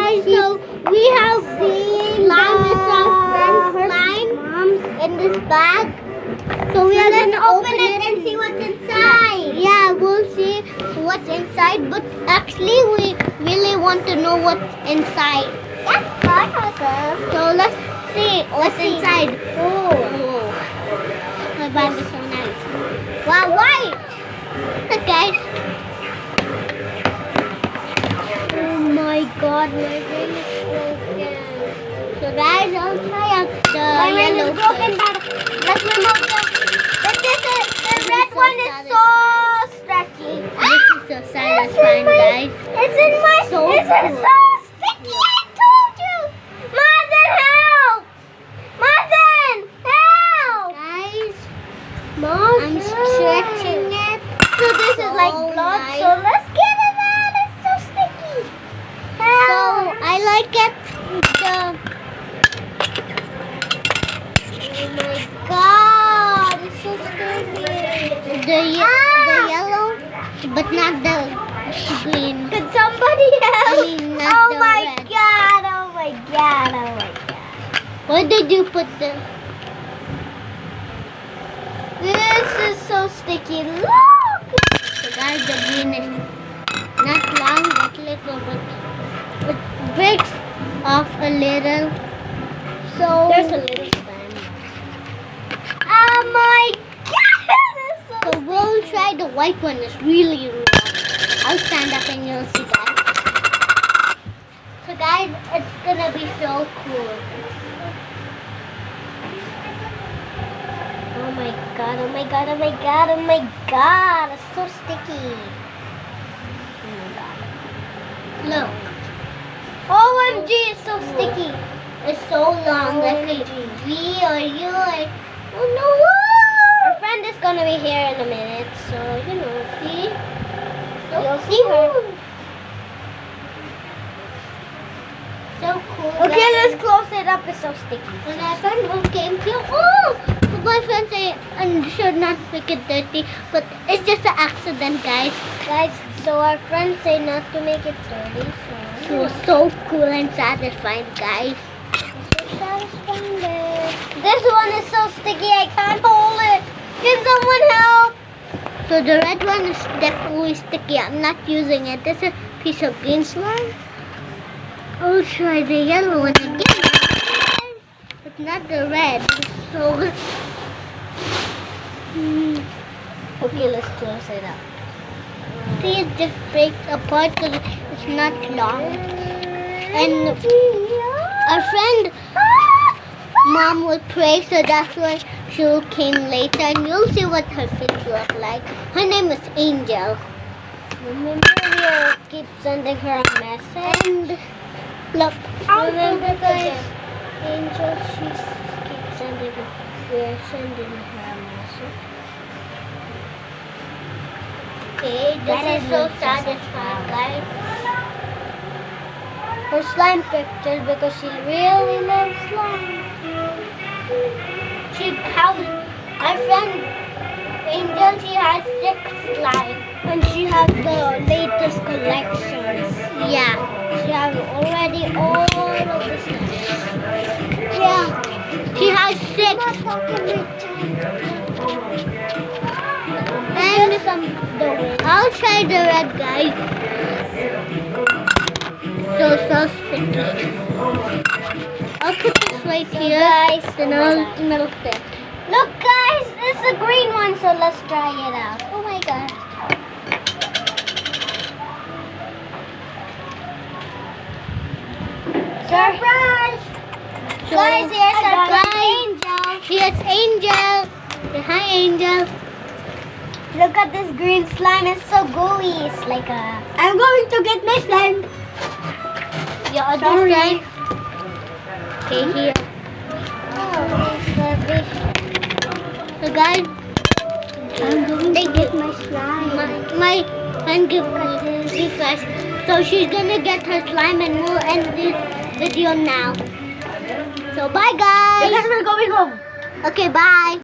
guys, so we have slime with our friend's slime in this bag. So we are gonna open it and see what's inside. Yeah, we'll see what's inside, but actually we really want to know what's inside. So let's see what's inside. Oh, my bag is so nice. Wow, white! Look guys. Oh my god, my brain is broken. So guys, I'll try out the yellow broken, but let's remove the red one is so stretchy. This is so satisfying, guys. It's in my so sticky, I told you! Mazen, help! Mazen, help! Guys, I'm stretching it. So this is like blood, so let's get it out. It's so sticky. Help. So I like it. Oh my god, it's so sticky. The yellow, but not the green. Could somebody help? I mean, not the red. God, oh my god, oh my god. Where did you put the... This is so sticky. Look! So guys, the green is not long, but little, but it breaks off a little. So there's a little slime. Oh my god! So we'll try the white one. It's really raw. I'll stand up and you'll see that. So guys, it's gonna be so cool. Oh my god, oh my god, oh my god, oh my god, it's so sticky. Oh my god. Look. OMG, it's so sticky. It's so long, like a V or U or... Oh no! Our friend is gonna be here in a minute, so you know, see? So you'll see her. So cool. Okay, let's close it up, it's so sticky. When our friend came here, oh! My friends say I should not make it dirty, but it's just an accident, guys. Guys, so our friends say not to make it dirty. So it was so cool and satisfying, guys. It's so satisfying, guys. This one is so sticky, I can't hold it. Can someone help? So the red one is definitely sticky. I'm not using it. This is a piece of green slime. I'll try the yellow one again. But not the red. So okay, let's close it up. See, it just breaks apart because it's not long. And our friend mom will pray, so that's why she came later. And you'll see what her face look like. Her name is Angel. Remember, we'll keep sending her a message. And look, remember guys, Angel, we're sending her a message. Okay, this is so satisfying, guys. Her slime pictures because she really loves slime. She has, our friend Angel, she has 6 slime. And she has the latest collections. Yeah. She has already all of the slime. Yeah. She has 6. And I'll try the red, guys. So sticky. I'll put this right here, guys. Then I'll milk it. Look, guys, this is a green one, so let's try it out. Oh my god. Surprise! So, guys, here's our friend Angel. Here's Angel. Say hi, Angel. Look at this green slime. It's so gooey. It's like a... I'm going to get my slime. Your other slime? Okay, here. Oh, so guys, I'm going to get my slime. My friend give us. So she's going to get her slime and we'll end this video now. So bye guys. Because we're going home. Okay, bye.